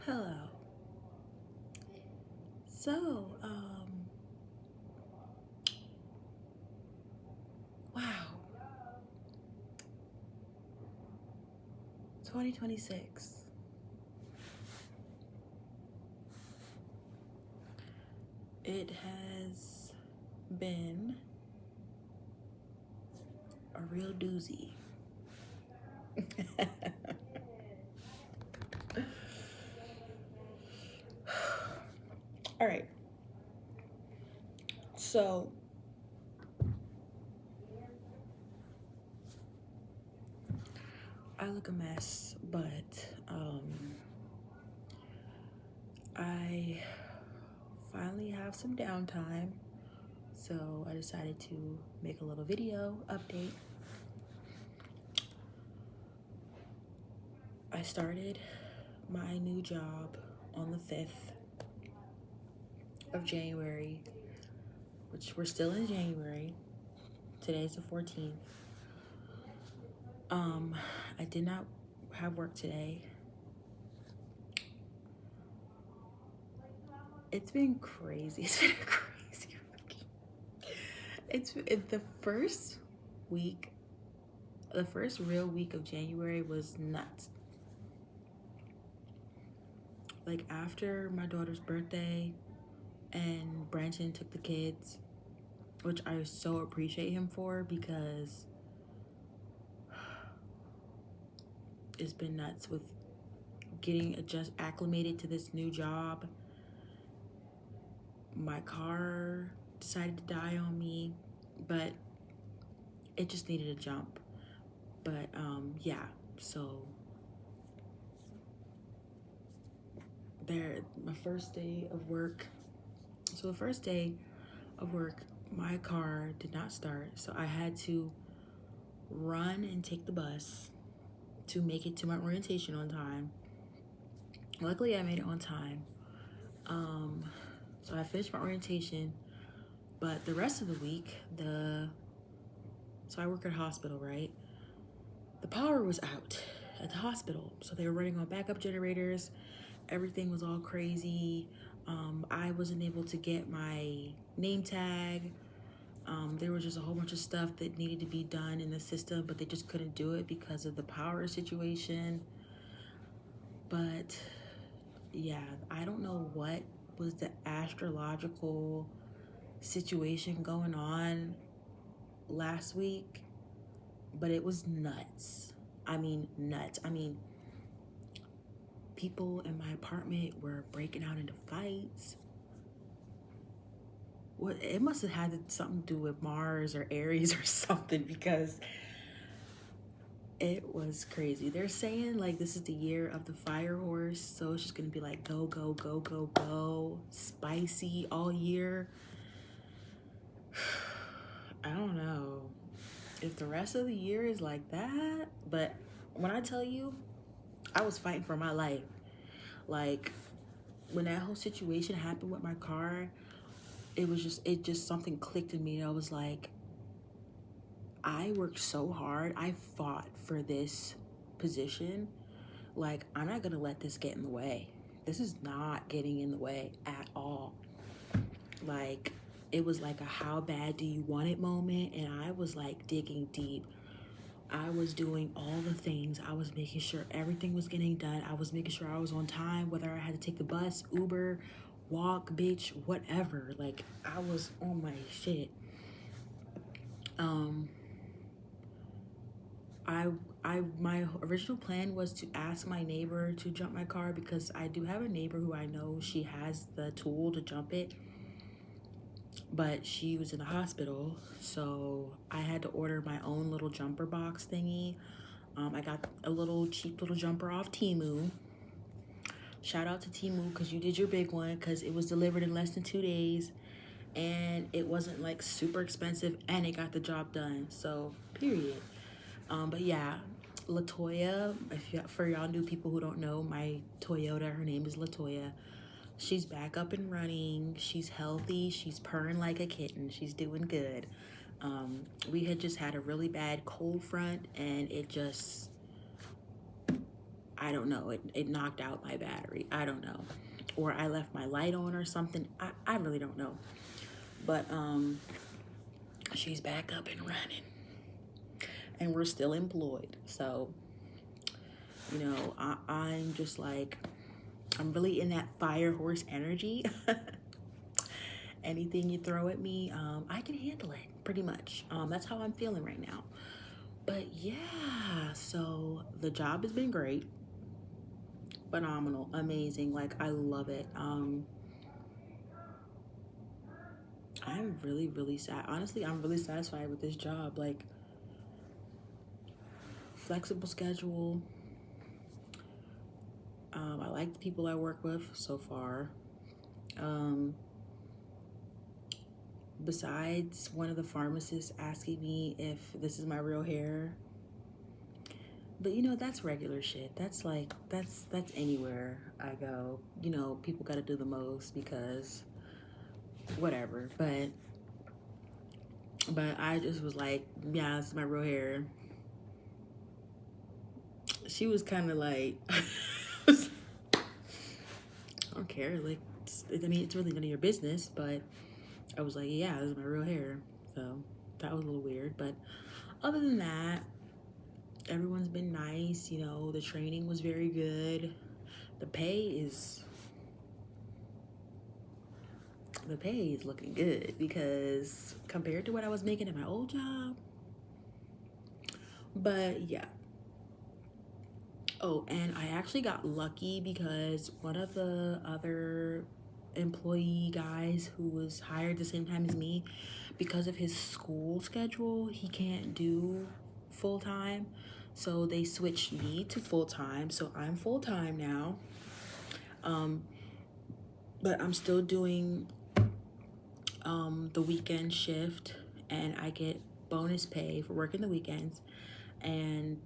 Hello. So, wow, 2026. It has been a real doozy. All right. So, I look a mess, but I finally have some downtime. So, I decided to make a little video update. I started my new job on the 5th of January, which we're still in January. Today's the 14th. Um, I did not have work today. It's been crazy. It's been crazy. It's the first week, the first real week of January was nuts. Like after my daughter's birthday and Branson took the kids, which I so appreciate him for because it's been nuts with getting acclimated to this new job. My car decided to die on me, but it just needed a jump. But yeah, so my first day of work. So the first day of work, my car did not start, so I had to run and take the bus to make it to my orientation on time. Luckily, I made it on time. So I finished my orientation, but the rest of the week, so I work at a hospital, right? The power was out at the hospital, so they were running on backup generators. Everything was all crazy. I wasn't able to get my name tag. There was just a whole bunch of stuff that needed to be done in the system, but they just couldn't do it because of the power situation. But yeah, I don't know what was the astrological situation going on last week, but it was nuts. I mean, nuts. I mean, people in my apartment were breaking out into fights. What it must have had something to do with Mars or Aries or something because it was crazy. They're saying like this is the year of the fire horse, so it's just gonna be like go, go, go, go, go, spicy all year. I don't know if the rest of the year is like that, but when I tell you, I was fighting for my life. Like when that whole situation happened with my car, it just something clicked in me. And I was like, I worked so hard. I fought for this position. Like, I'm not gonna let this get in the way. This is not getting in the way at all. Like, it was like a how bad do you want it moment, and I was like digging deep. I was doing all the things. I was making sure everything was getting done. I was making sure I was on time, whether I had to take the bus, Uber, walk, bitch, whatever. Like, I was on my shit. Um, I my original plan was to ask my neighbor to jump my car because I do have a neighbor who I know she has the tool to jump it, but she was in the hospital, so I had to order my own little jumper box thingy. I got a little cheap little jumper off Temu. Shout out to Temu because you did your big one because it was delivered in less than 2 days and it wasn't like super expensive and it got the job done. So, period. But yeah, Latoya, for y'all new people who don't know, my Toyota, her name is Latoya. She's back up and running. She's healthy. She's purring like a kitten. She's doing good. We had just had a really bad cold front and I don't know, it knocked out my battery. I don't know. Or I left my light on or something. I really don't know. But she's back up and running. And we're still employed. So, I'm just like, I'm really in that fire horse energy. Anything you throw at me, I can handle it pretty much. That's how I'm feeling right now. But yeah, so the job has been great, phenomenal, amazing. Like, I love it. I'm really, really sad. Honestly, I'm really satisfied with this job. Like, flexible schedule. I like the people I work with so far. Besides one of the pharmacists asking me if this is my real hair. But that's regular shit. That's like, that's anywhere I go. People gotta do the most because whatever. But I just was like, yeah, this is my real hair. She was kind of like, I don't care. Like, it's really none of your business. But I was like, yeah, this is my real hair. So that was a little weird. But other than that, everyone's been nice. The training was very good. The pay is looking good because compared to what I was making at my old job. But yeah. Oh, and I actually got lucky because one of the other employee guys who was hired the same time as me, because of his school schedule, he can't do full-time. So they switched me to full-time. So I'm full-time now. But I'm still doing the weekend shift, and I get bonus pay for working the weekends, and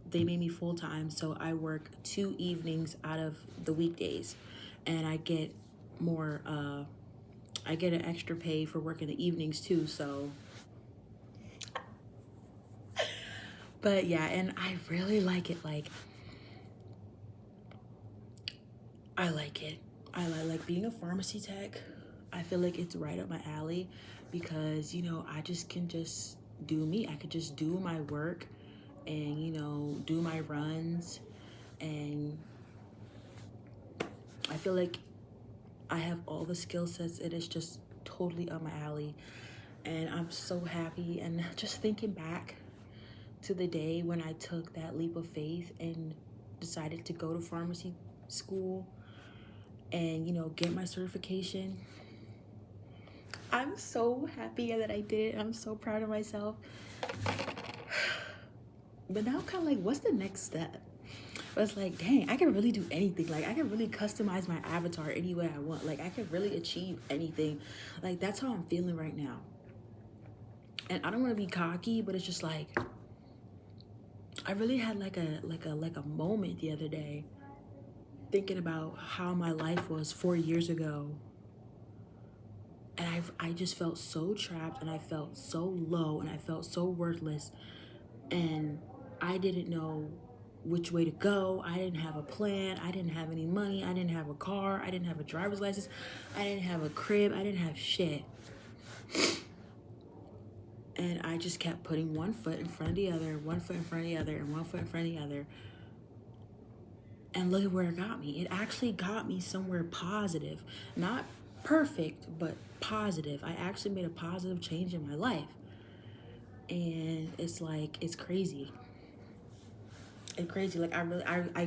they made me full-time, so I work 2 evenings out of the weekdays, and I get more I get an extra pay for working the evenings too. So but yeah, and I really like it. Like, I like it. I like being a pharmacy tech. I feel like it's right up my alley because I can just do me. I could just do my work and do my runs, and I feel like I have all the skill sets. It is just totally up my alley, and I'm so happy. And just thinking back to the day when I took that leap of faith and decided to go to pharmacy school and get my certification, I'm so happy that I did it. I'm so proud of myself. But now I'm kind of like, what's the next step? But it's like, dang, I can really do anything. Like, I can really customize my avatar any way I want. Like, I can really achieve anything. Like, that's how I'm feeling right now. And I don't want to be cocky, but it's just like, I really had like a moment the other day thinking about how my life was 4 years ago. And I just felt so trapped, and I felt so low, and I felt so worthless. And I didn't know which way to go. I didn't have a plan. I didn't have any money. I didn't have a car. I didn't have a driver's license. I didn't have a crib. I didn't have shit. And I just kept putting one foot in front of the other, one foot in front of the other, and one foot in front of the other. And look at where it got me. It actually got me somewhere positive. Not perfect, but positive. I actually made a positive change in my life. And it's like, it's crazy. It's crazy. Like, I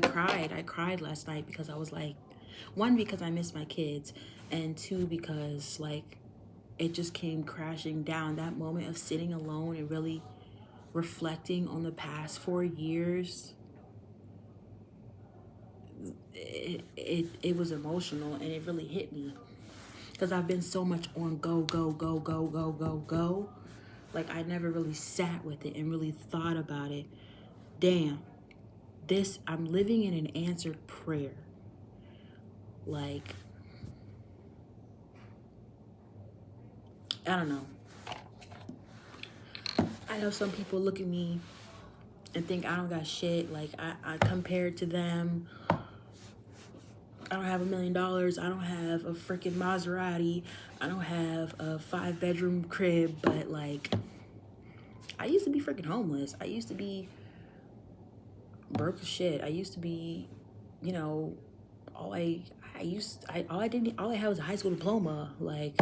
cried last night because I was like, one, because I miss my kids, and two, because like it just came crashing down. That moment of sitting alone and really reflecting on the past 4 years, it was emotional, and it really hit me because I've been so much on go, go, go, go, go, go, go. Like, I never really sat with it and really thought about it. Damn, I'm living in an answered prayer. Like, I don't know. I know some people look at me and think I don't got shit. Like I compared to them, I don't have $1 million. I don't have a freaking Maserati. I don't have a 5-bedroom crib, but like I used to be freaking homeless. I used to be broke as shit. I used to be, you know, all I had was a high school diploma. Like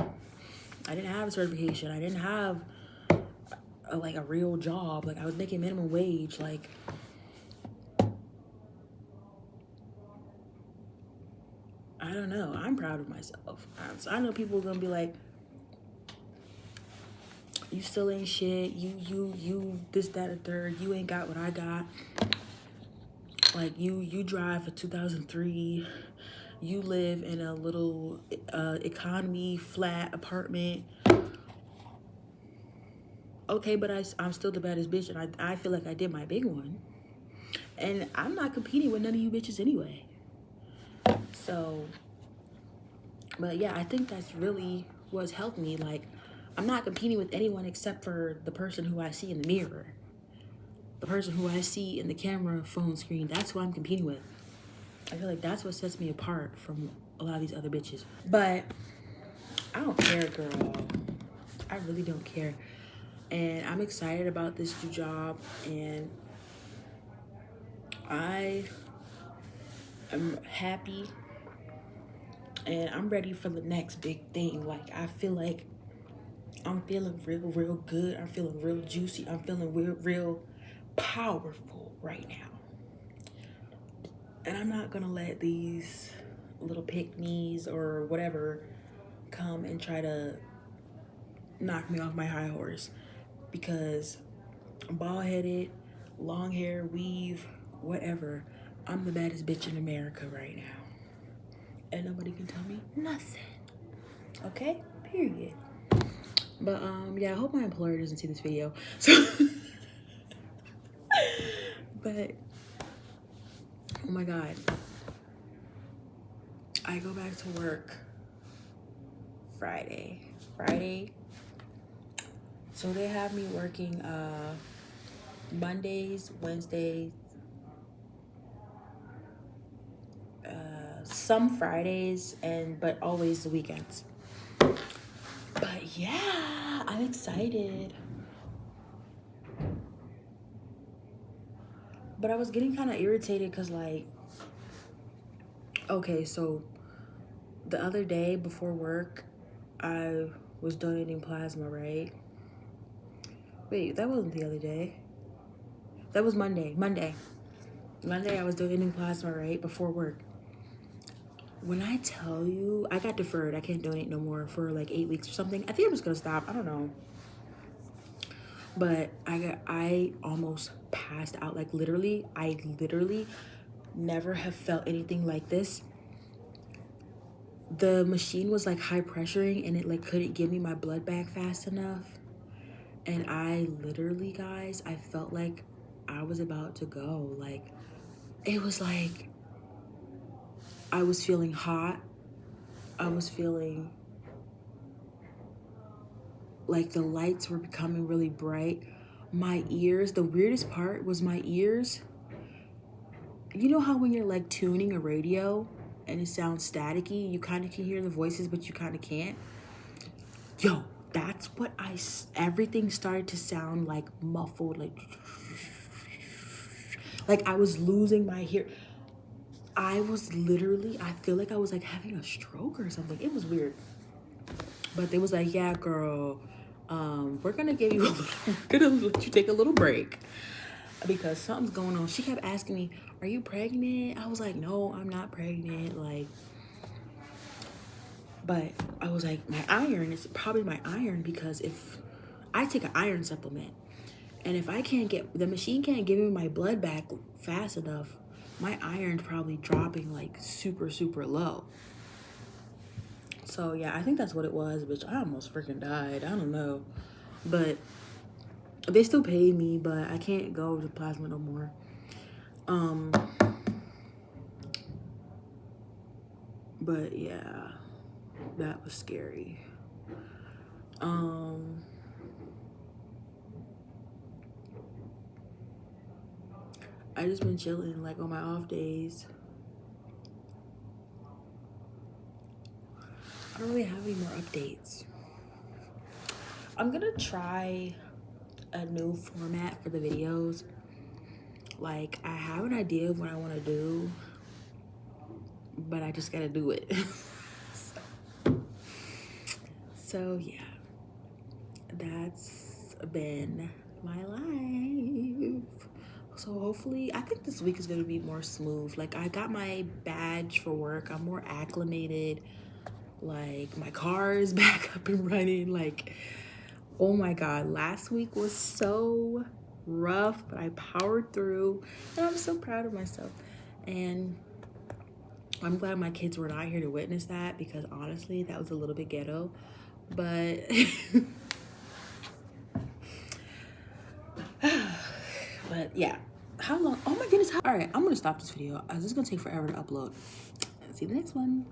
I didn't have a certification. I didn't have a real job. Like I was making minimum wage. Like I don't know. I'm proud of myself. So I know people are gonna be like, you still ain't shit. You this, that, or third. You ain't got what I got. Like you drive a 2003. You live in a little economy flat apartment. Okay, but I'm still the baddest bitch, and I feel like I did my big one. And I'm not competing with none of you bitches anyway. So, but yeah, I think that's really what's helped me. Like, I'm not competing with anyone except for the person who I see in the mirror. The person who I see in the camera phone screen. That's who I'm competing with. I feel like that's what sets me apart from a lot of these other bitches. But I don't care, girl. I really don't care. And I'm excited about this new job, and I am happy, and I'm ready for the next big thing. Like I feel like I'm feeling real good. I'm feeling real juicy. I'm feeling real powerful right now. And I'm not gonna let these little pick-me's or whatever come and try to knock me off my high horse, because I'm bald-headed, long hair, weave, whatever. I'm the baddest bitch in America right now. And nobody can tell me nothing. Okay? Period. But yeah, I hope my employer doesn't see this video. So but oh my god. I go back to work Friday. So they have me working Mondays, Wednesdays, some Fridays, but always the weekends. But yeah, I'm excited. But I was getting kind of irritated because, like, okay, so the other day before work, I was donating plasma, right? Wait, that wasn't the other day. That was Monday. Monday, I was donating plasma, right? Before work. When I tell you, I got deferred. I can't donate no more for like 8 weeks or something. I think I'm just gonna stop. I don't know. But I almost passed out. Like I literally never have felt anything like this. The machine was like high pressuring, and it like couldn't give me my blood back fast enough. And I literally, guys, I felt like I was about to go. Like, it was like I was feeling hot. I was feeling like the lights were becoming really bright. My ears, the weirdest part was my ears. You know how when you're like tuning a radio and it sounds staticky, you kind of can hear the voices, but you kind of can't? Yo, that's what everything started to sound like muffled, like I was losing my hear. I was literally, I feel like I was like having a stroke or something. It was weird. But they was like, yeah, girl, we're gonna give you, gonna let you take a little break because something's going on. She kept asking me, are you pregnant? I was like, no, I'm not pregnant. Like, but I was like, my iron is probably my iron, because if I take an iron supplement, and if I can't get, the machine can't give me my blood back fast enough, my iron's probably dropping like super low. So yeah, I think that's what it was, bitch. I almost freaking died. I don't know. But they still pay me, but I can't go to plasma no more. But yeah, that was scary. I just been chilling like on my off days. I don't really have any more updates. I'm gonna try a new format for the videos. Like, I have an idea of what I want to do, but I just gotta do it. So yeah, that's been my life. So hopefully, I think this week is gonna be more smooth. Like, I got my badge for work. I'm more acclimated. Like, my car is back up and running. Like, oh my God, last week was so rough, but I powered through, and I'm so proud of myself. And I'm glad my kids were not here to witness that, because honestly, that was a little bit ghetto. But but yeah, how long? Oh my goodness. All right, I'm gonna stop this video. This is gonna take forever to upload. See you in the next one.